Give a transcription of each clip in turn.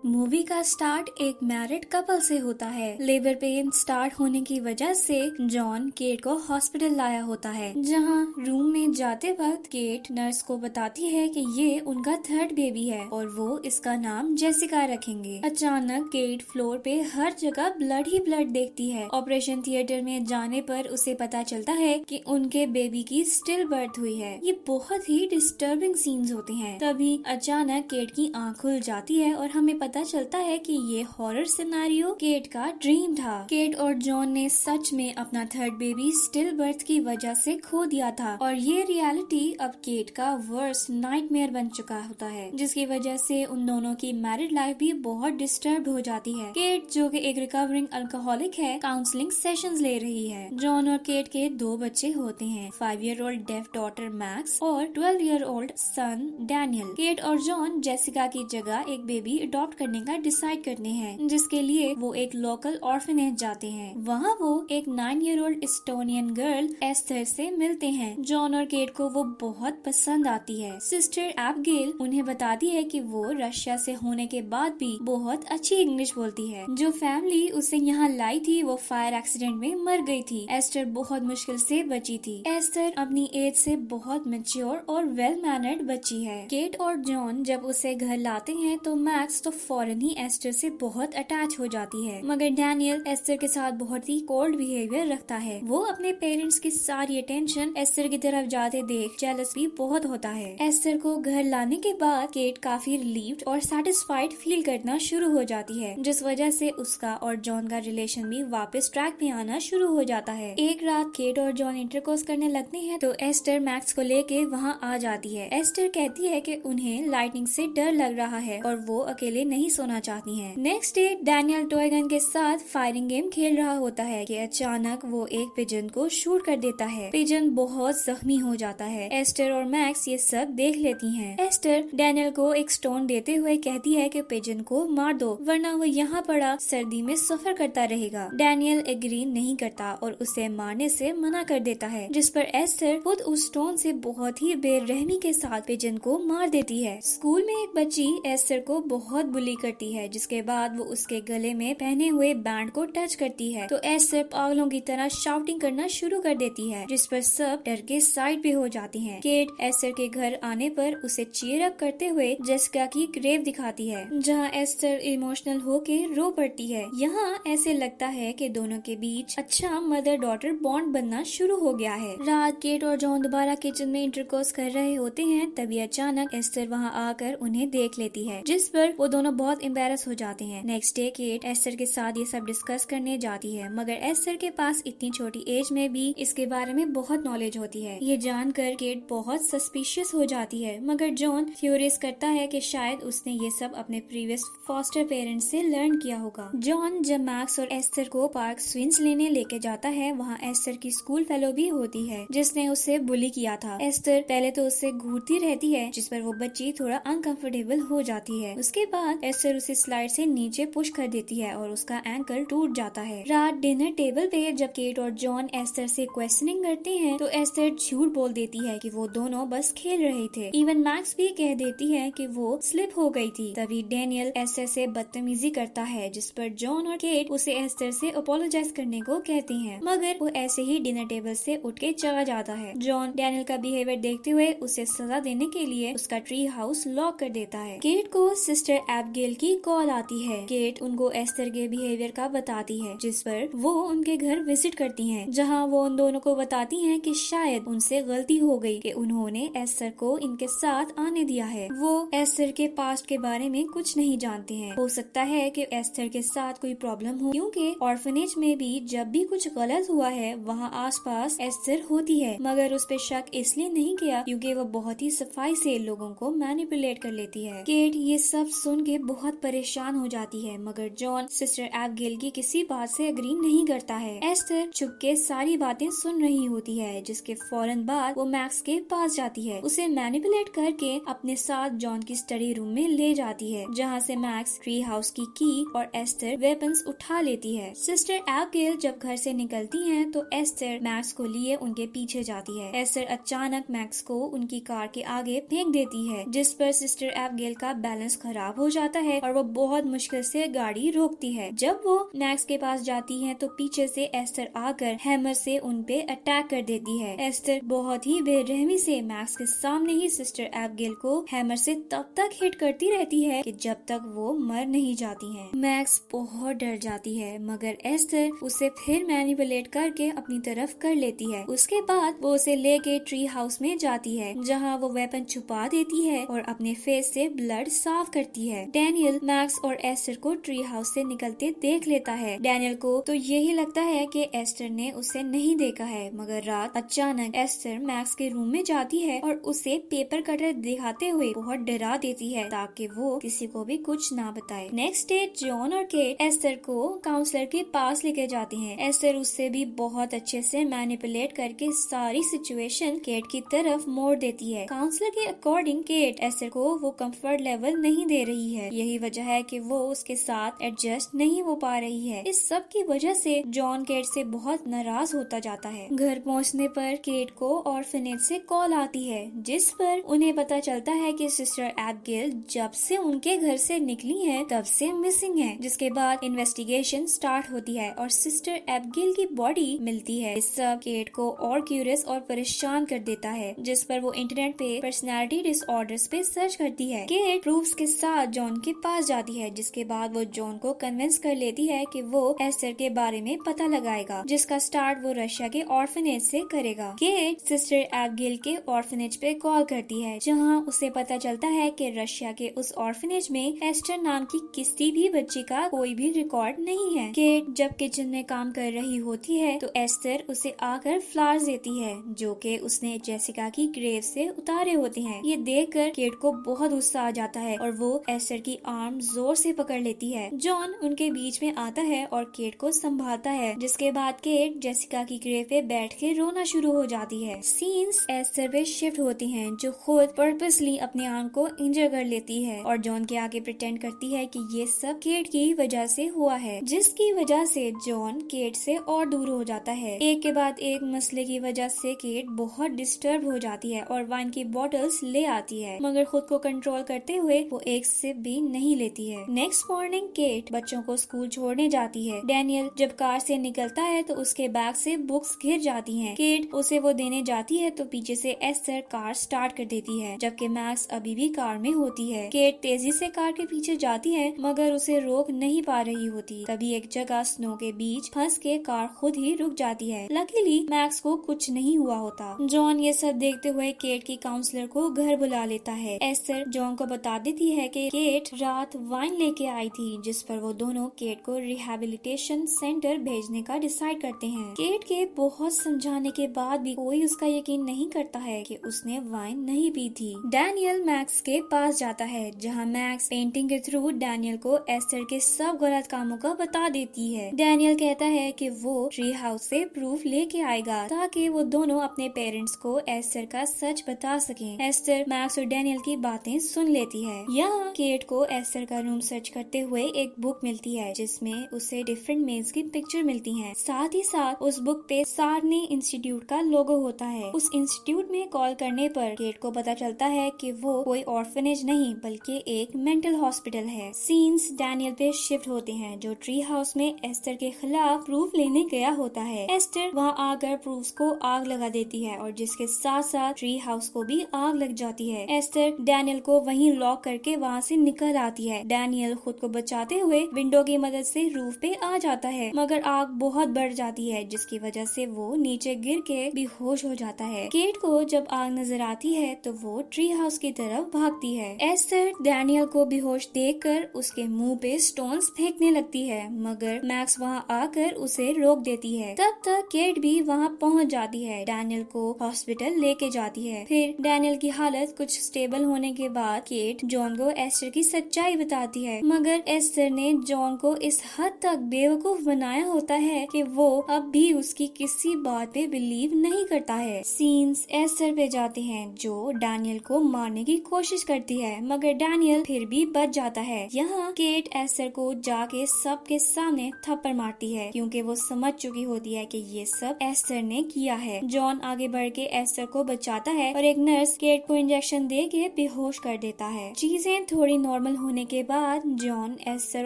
Movie का start एक married couple से होता है। लेबर पेन स्टार्ट होने की वजह से जॉन केट को हॉस्पिटल लाया होता है, जहां रूम में जाते वक्त केट नर्स को बताती है कि ये उनका थर्ड बेबी है और वो इसका नाम जेसिका रखेंगे। अचानक केट फ्लोर पे हर जगह ब्लड ही ब्लड देखती है। ऑपरेशन थिएटर में जाने पर उसे पता चलता है कि उनके बेबी की स्टिल बर्थ हुई है। ये बहुत ही डिस्टर्बिंग सीन्स होते हैं। तभी अचानक केट की आंख खुल जाती है और हमें पता चलता है कि ये हॉरर सिनेरियो केट का ड्रीम था। केट और जॉन ने सच में अपना थर्ड बेबी स्टिल बर्थ की वजह से खो दिया था और ये रियलिटी अब केट का वर्स्ट नाइटमेयर बन चुका होता है, जिसकी वजह से उन दोनों की मैरिड लाइफ भी बहुत डिस्टर्ब हो जाती है। केट जो कि एक रिकवरिंग अल्कोहलिक है, काउंसलिंग सेशंस ले रही है। जॉन और केट के 2 बच्चे होते हैं, 5-year-old डेफ डॉटर मैक्स और 12-year-old सन डैनियल। केट और जॉन जेसिका की जगह एक बेबी अडॉप्ट करने का डिसाइड करते हैं, जिसके लिए वो एक लोकल ऑर्फनेज जाते हैं। वहाँ वो एक 9-year-old एस्टोनियन गर्ल एस्थर से मिलते हैं। जॉन और केट को वो बहुत पसंद आती है। सिस्टर एबगेल उन्हें बताती है कि वो रशिया से होने के बाद भी बहुत अच्छी इंग्लिश बोलती है। जो फैमिली उसे यहाँ लाई थी वो फायर एक्सीडेंट में मर गई थी। एस्टर बहुत मुश्किल से बची थी। एस्थर अपनी एज से बहुत मैच्योर और वेल मैनर्ड बच्ची है। केट और जॉन जब उसे घर लाते हैं तो मैक्स तो फौरन ही एस्टर से बहुत अटैच हो जाती है, मगर डैनियल एस्टर के साथ बहुत ही कोल्ड बिहेवियर रखता है। वो अपने पेरेंट्स की सारी अटेंशन एस्टर की तरफ जाते देख जेलस भी बहुत होता है। एस्टर को घर लाने के बाद केट काफी रिलीव्ड और सेटिस्फाइड फील करना शुरू हो जाती है, जिस वजह से उसका और जॉन का रिलेशन भी वापस ट्रैक में आना शुरू हो जाता है। एक रात केट और जॉन इंटरकोर्स करने लगते हैं तो एस्टर मैक्स को लेके वहाँ आ जाती है। एस्टर कहती है कि उन्हें लाइटनिंग से डर लग रहा है और वो अकेले नहीं सोना चाहती हैं। Next day Daniel toy gun के साथ फायरिंग गेम खेल रहा होता है कि अचानक वो एक पिजन को शूट कर देता है। पिजन बहुत जख्मी हो जाता है। एस्टर और मैक्स ये सब देख लेती हैं। एस्टर डैनियल को एक स्टोन देते हुए कहती है कि पिजन को मार दो, वरना वो यहाँ पड़ा सर्दी में सफर करता रहेगा। डैनियल एग्री नहीं करता और उसे मारने से मना कर देता है, जिस पर एस्टर खुद उस स्टोन से बहुत ही बेरहमी के साथ पिजन को मार देती है। स्कूल में एक बच्ची एस्टर को बहुत बुली करती है, जिसके बाद वो उसके गले में पहने हुए बैंड को टच करती है तो एस्टर पागलों की तरह शाउटिंग करना शुरू कर देती है, जिस पर सब डर के साइड पे हो जाती हैं। केट एस्टर के घर आने पर उसे चीयर अप करते हुए जेसिका की ग्रेव दिखाती है, जहाँ एस्टर इमोशनल होके रो पड़ती है। यहाँ ऐसे लगता है कि दोनों के बीच अच्छा मदर डॉटर बॉन्ड बनना शुरू हो गया है। रात केट और जॉन दोबारा किचन में इंटरकोर्स कर रहे होते हैं, तभी अचानक एस्टर वहाँ आकर उन्हें देख लेती है, जिस पर वो दोनों बहुत एम्बेरस हो जाते हैं। नेक्स्ट डे केट एस्टर के साथ ये सब डिस्कस करने जाती है, मगर एस्टर के पास इतनी छोटी एज में भी इसके बारे में बहुत नॉलेज होती है। ये जानकर केट बहुत सस्पिशियस हो जाती है, मगर जॉन थ्योरीज करता है कि शायद उसने ये सब अपने प्रीवियस फॉस्टर पेरेंट्स से लर्न किया होगा। जॉन जब मैक्स और एस्टर को पार्क स्विंग्स लेने लेके जाता है, वहाँ एस्टर की स्कूल फेलो भी होती है, जिसने उसे बुली किया था। एस्टर पहले तो उससे घूरती रहती है, जिस पर वो बच्ची थोड़ा अनकंफर्टेबल हो जाती है। उसके बाद एस्टर उसे स्लाइड से नीचे पुश कर देती है और उसका एंकल टूट जाता है। रात डिनर टेबल पे जब केट और जॉन एस्टर से क्वेश्चनिंग करते हैं तो एस्टर झूठ बोल देती है कि वो दोनों बस खेल रहे थे। इवन मैक्स भी कह देती है कि वो स्लिप हो गई थी। तभी डैनियल एस्टर से बदतमीजी करता है, जिस पर जॉन और केट उसे एस्टर से अपोलोजाइज करने को कहते हैं, मगर वो ऐसे ही डिनर टेबल से उठ के चला जाता है। जॉन डैनियल का बिहेवियर देखते हुए उसे सजा देने के लिए उसका ट्री हाउस लॉक कर देता है। केट को सिस्टर एबगेल की कॉल आती है। केट उनको एस्टर के बिहेवियर का बताती है, जिस पर वो उनके घर विजिट करती हैं, जहां वो उन दोनों को बताती हैं कि शायद उनसे गलती हो गई कि उन्होंने एस्टर को इनके साथ आने दिया है। वो एस्टर के पास्ट के बारे में कुछ नहीं जानते हैं। हो सकता है कि एस्टर के साथ कोई प्रॉब्लम हो, क्योंकि ऑर्फनेज में भी जब भी कुछ गलत हुआ है वहाँ आसपास एस्टर होती है, मगर उस पे शक इसलिए नहीं किया क्योंकि वो बहुत ही सफाई से लोगों को मैनिपुलेट कर लेती है। केट ये सब सुन के बहुत परेशान हो जाती है, मगर जॉन सिस्टर एबगेल की किसी बात से एग्री नहीं करता है। एस्टर चुपके सारी बातें सुन रही होती है, जिसके फौरन बाद वो मैक्स के पास जाती है। उसे मैनिपुलेट करके अपने साथ जॉन की स्टडी रूम में ले जाती है, जहाँ से मैक्स ट्री हाउस की और एस्टर वेपन्स उठा लेती है। सिस्टर एबगेल जब घर से निकलती हैं तो एस्टर मैक्स को लिए उनके पीछे जाती है। एस्टर अचानक मैक्स को उनकी कार के आगे फेंक देती है, जिस पर सिस्टर एबगेल का बैलेंस खराब हो जाता आता है और वो बहुत मुश्किल से गाड़ी रोकती है। जब वो मैक्स के पास जाती है तो पीछे से एस्टर आकर हैमर से उन पे अटैक कर देती है। एस्टर बहुत ही बेरहमी से मैक्स के सामने ही सिस्टर एबिगेल को हैमर से तब तक हिट करती रहती है कि जब तक वो मर नहीं जाती है। मैक्स बहुत डर जाती है मगर एस्टर उसे फिर मैनिपुलेट करके अपनी तरफ कर लेती है। उसके बाद वो उसे लेके ट्री हाउस में जाती है जहाँ वो वेपन छुपा देती है और अपने फेस से ब्लड साफ करती है। डैनियल मैक्स और एस्टर को ट्री हाउस से निकलते देख लेता है। डैनियल को तो यही लगता है कि एस्टर ने उसे नहीं देखा है मगर रात अचानक एस्टर मैक्स के रूम में जाती है और उसे पेपर कटर दिखाते हुए बहुत डरा देती है ताकि वो किसी को भी कुछ ना बताए। नेक्स्ट डे जॉन और केट एस्टर को काउंसलर के पास लेके जाते हैं। एस्टर उससे भी बहुत अच्छे से मैनिपुलेट करके सारी सिचुएशन केट की तरफ मोड़ देती है। काउंसलर के अकॉर्डिंग केट एस्टर को वो कंफर्ट लेवल नहीं दे रही है। यही वजह है कि वो उसके साथ एडजस्ट नहीं हो पा रही है। इस सब की वजह से जॉन केट से बहुत नाराज होता जाता है। घर पहुंचने पर केट को ऑर्फनेज से कॉल आती है जिस पर उन्हें पता चलता है कि सिस्टर एबिगेल जब से उनके घर से निकली है तब से मिसिंग है। जिसके बाद इन्वेस्टिगेशन स्टार्ट होती है और सिस्टर एबिगेल की बॉडी मिलती है। इस सब केट को और क्यूरियस और परेशान कर देता है जिस पर वो इंटरनेट पे पर्सनैलिटी डिसऑर्डर्स पे सर्च करती है। केट प्रूफ्स के साथ जॉन के पास जाती है जिसके बाद वो जॉन को कन्विंस कर लेती है कि वो एस्टर के बारे में पता लगाएगा जिसका स्टार्ट वो रशिया के ऑर्फनेज से करेगा। केट सिस्टर एबिगेल के ऑर्फनेज पे कॉल करती है जहाँ उसे पता चलता है कि रशिया के उस ऑर्फनेज में एस्टर नाम की किसी भी बच्ची का कोई भी रिकॉर्ड नहीं है। केट जब किचन में काम कर रही होती है तो एस्टर उसे आकर फ्लावर्स देती है जो कि उसने जेसिका की ग्रेव से उतारे होते हैं। ये देखकर केट को बहुत गुस्सा आ जाता है और वो एस्टर की आर्म जोर से पकड़ लेती है। जॉन उनके बीच में आता है और केट को संभालता है जिसके बाद केट जेसिका की ग्रेव पे बैठ के रोना शुरू हो जाती है। सीन्स एस्टर पे शिफ्ट होती हैं जो खुद पर्पसली अपने आर्म को इंजर कर लेती है और जॉन के आगे प्रिटेंड करती है कि ये सब केट की वजह से हुआ है जिसकी वजह से जॉन केट से और दूर हो जाता है। एक के बाद एक मसले की वजह से केट बहुत डिस्टर्ब हो जाती है और वाइन की बॉटल्स ले आती है मगर खुद को कंट्रोल करते हुए वो एक सिप भी नहीं लेती है। नेक्स्ट मॉर्निंग केट बच्चों को स्कूल छोड़ने जाती है। डैनियल जब कार से निकलता है तो उसके बैग से बुक्स गिर जाती हैं। केट उसे वो देने जाती है तो पीछे से एस्टर कार स्टार्ट कर देती है जबकि मैक्स अभी भी कार में होती है। केट तेजी से कार के पीछे जाती है मगर उसे रोक नहीं पा रही होती। तभी एक जगह स्नो के बीच फंस के कार खुद ही रुक जाती है। लकीली मैक्स को कुछ नहीं हुआ होता। जॉन ये सब देखते हुए केट की काउंसलर को घर बुला लेता है। एस्टर जॉन को बता देती है कि केट रात वाइन लेके आई थी जिस पर वो दोनों केट को रिहैबिलिटेशन सेंटर भेजने का डिसाइड करते हैं। केट के बहुत समझाने के बाद भी कोई उसका यकीन नहीं करता है कि उसने वाइन नहीं पी थी। डैनियल मैक्स के पास जाता है जहाँ मैक्स पेंटिंग के थ्रू डैनियल को एस्टर के सब गलत कामों का बता देती है। डैनियल कहता है कि वो ट्री हाउस से प्रूफ लेके आएगा ताकि वो दोनों अपने पेरेंट्स को एस्टर का सच बता सकें। एस्टर मैक्स और डैनियल की बातें सुन लेती है। यहाँ केट को एस्टर का रूम सर्च करते हुए एक बुक मिलती है जिसमें उसे डिफरेंट मेल्स की पिक्चर मिलती है। साथ ही साथ उस बुक पे सारनी इंस्टीट्यूट का लोगो होता है। उस इंस्टीट्यूट में कॉल करने पर केट को पता चलता है कि वो कोई ऑर्फनेज नहीं बल्कि एक मेंटल हॉस्पिटल है। सीन्स डैनियल पे शिफ्ट होते हैं जो ट्री हाउस में एस्टर के खिलाफ प्रूफ लेने गया होता है। एस्टर वहाँ आकर प्रूफ्स को आग लगा देती है और जिसके साथ साथ ट्री हाउस को भी आग लग जाती है। एस्टर डैनियल को वहीं लॉक करके वहाँ से निकल आती है। डैनियल खुद को बचाते हुए विंडो की मदद से रूफ पे आ जाता है मगर आग बहुत बढ़ जाती है जिसकी वजह से वो नीचे गिर के बेहोश हो जाता है। केट को जब आग नजर आती है तो वो ट्री हाउस की तरफ भागती है। एस्टर डैनियल को बेहोश देखकर उसके मुंह पे स्टोन्स फेंकने लगती है मगर मैक्स वहाँ आकर उसे रोक देती है। तब तक केट भी वहाँ पहुँच जाती है। डैनियल को हॉस्पिटल लेके जाती है। फिर डैनियल की हालत कुछ स्टेबल होने के बाद केट जॉन को एस्टर की सच्चाई बताती है मगर एस्टर ने जॉन को इस हद तक बेवकूफ बनाया होता है कि वो अब भी उसकी किसी बात पे बिलीव नहीं करता है। सीन्स एस्टर पे जाते हैं जो डैनियल को मारने की कोशिश करती है मगर डैनियल फिर भी बच जाता है। यहाँ केट एस्टर को जाके सबके सामने थप्पड़ मारती है क्योंकि वो समझ चुकी होती है कि ये सब एस्टर ने किया है। जॉन आगे बढ़ के एस्टर को बचाता है और एक नर्स केट को इंजेक्शन दे के बेहोश कर देता है। चीजें थोड़ी नॉर्मल नॉर्मल होने के बाद जॉन एस्टर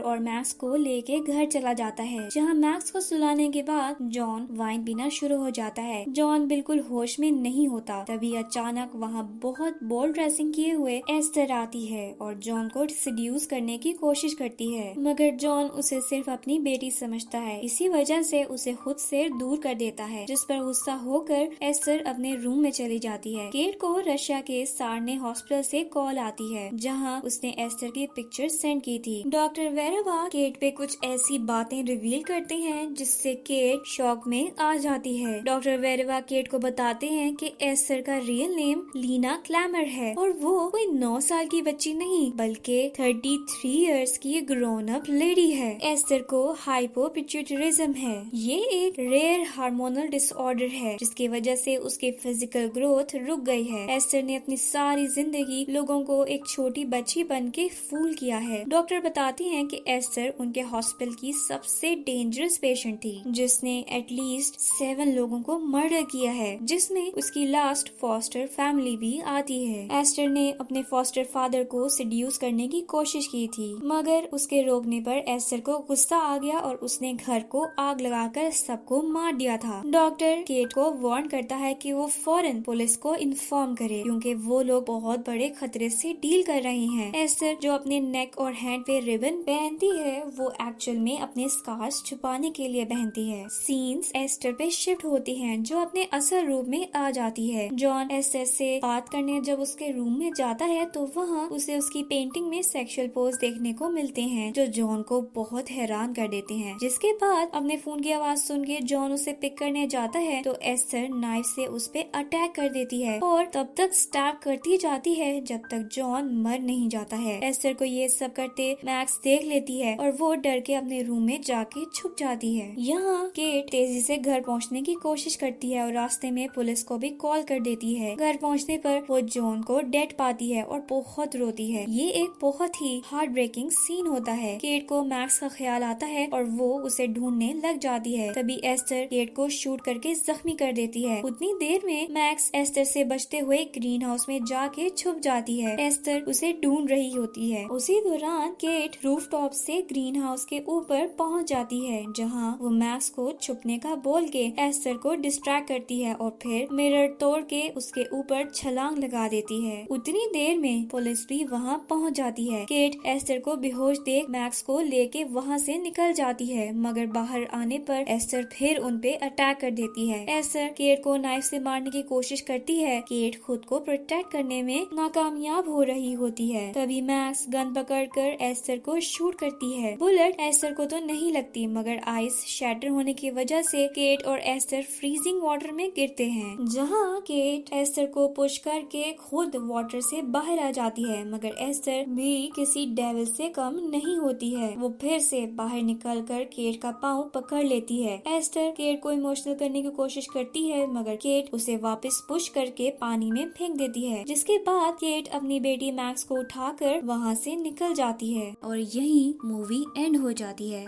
और मैक्स को लेके घर चला जाता है, जहाँ मैक्स को सुलाने के बाद जॉन वाइन पीना शुरू हो जाता है। जॉन बिल्कुल होश में नहीं होता। तभी अचानक वहाँ बहुत बोल्ड ड्रेसिंग किए हुए एस्टर आती है और जॉन को सिड्यूस करने की कोशिश करती है, मगर जॉन उसे सिर्फ अपनी बेटी समझता है। इसी वजह से उसे खुद से दूर कर देता है, जिस पर गुस्सा होकर एस्टर अपने रूम में चली जाती है। केट को रशिया के सारने हॉस्पिटल से कॉल आती है, जहां उसने एस्टर की पिक्चर सेंड की थी। डॉक्टर वेरेवा केट पे कुछ ऐसी बातें रिवील करते हैं जिससे केट शॉक में आ जाती है। डॉक्टर वेरेवा केट को बताते हैं कि एस्टर का रियल नेम लीना क्लैमर है और वो कोई 9 साल की बच्ची नहीं बल्कि 33 इयर्स की ग्रोन अप लेडी है। एस्टर को हाइपोपिट्यूटरिज्म है। ये एक रेयर हार्मोनल डिसऑर्डर है जिसकी वजह से उसकी फिजिकल ग्रोथ रुक गई है। एस्टर ने अपनी सारी जिंदगी लोगों को एक छोटी बच्ची बन के फूल किया है। डॉक्टर बताती हैं कि एस्टर उनके हॉस्पिटल की सबसे डेंजरस पेशेंट थी, जिसने एटलीस्ट 7 लोगों को मर्डर किया है, जिसमें उसकी लास्ट फॉस्टर फैमिली भी आती है। एस्टर ने अपने फॉस्टर फादर को सिड्यूस करने की कोशिश की थी, मगर उसके रोकने पर एस्टर को गुस्सा आ गया और उसने घर को आग लगाकर सबको मार दिया था। डॉक्टर केट को वार्न करता है कि वो फौरन पुलिस को इन्फॉर्म करे, क्योंकि वो लोग बहुत बड़े खतरे से डील कर रहे हैं। एस्टर जो अपने नेक और हैंड पे रिबन पहनती है, वो एक्चुअल में अपने स्कार्स छुपाने के लिए पहनती है। सीन्स एस्टर पे शिफ्ट होती हैं, जो अपने असल रूप में आ जाती है। जॉन एस्टर से बात करने जब उसके रूम में जाता है तो वहाँ उसे उसकी पेंटिंग में सेक्सुअल पोज देखने को मिलते हैं, जो जॉन को बहुत हैरान कर देते हैं। जिसके बाद अपने फोन की आवाज सुन के जॉन उसे पिक करने जाता है तो एस्टर नाइफ से उस पे अटैक कर देती है और तब तक स्टैब करती जाती है जब तक जॉन मर नहीं जाता है। एस्टर को ये सब करते मैक्स देख लेती है और वो डर के अपने रूम में जाके छुप जाती है। यहाँ केट तेजी से घर पहुँचने की कोशिश करती है और रास्ते में पुलिस को भी कॉल कर देती है। घर पहुँचने पर वो जॉन को डेड पाती है और बहुत रोती है। ये एक बहुत ही हार्ट ब्रेकिंग सीन होता है। केट को मैक्स का ख्याल आता है और वो उसे ढूंढने लग जाती है। तभी एस्टर केट को शूट करके जख्मी कर देती है। उतनी देर में मैक्स एस्टर से बचते हुए ग्रीन हाउस में जाके छुप जाती है। एस्टर उसे ढूंढ रही होती है। उसी दौरान केट रूफ टॉप से ग्रीन हाउस के ऊपर पहुंच जाती है, जहां वो मैक्स को छुपने का बोल के एस्टर को डिस्ट्रैक्ट करती है और फिर मिरर तोड़ के उसके ऊपर छलांग लगा देती है। उतनी देर में पुलिस भी वहां पहुंच जाती है। केट एस्टर को बेहोश देख मैक्स को लेके वहां से निकल जाती है, मगर बाहर आने पर एस्टर फिर उन पे अटैक कर देती है। एस्टर केट को नाइफ से मारने की कोशिश करती है। केट खुद को प्रोटेक्ट करने में नाकामयाब हो रही होती है। तभी मैक्स गन पकड़कर एस्टर को शूट करती है। बुलेट एस्टर को तो नहीं लगती, मगर आइस शैटर होने की वजह से केट और एस्टर फ्रीजिंग वाटर में गिरते हैं, जहां केट एस्टर को पुश करके खुद वाटर से बाहर आ जाती है, मगर एस्टर भी किसी डेविल से कम नहीं होती है। वो फिर से बाहर निकलकर केट का पाँव पकड़ लेती है। एस्टर केट को इमोशनल करने की कोशिश करती है, मगर केट उसे वापस पुश करके पानी में फेंक देती है, जिसके बाद केट अपनी बेटी मैक्स को उठाकर वहाँ से निकल जाती है और यही मूवी एंड हो जाती है।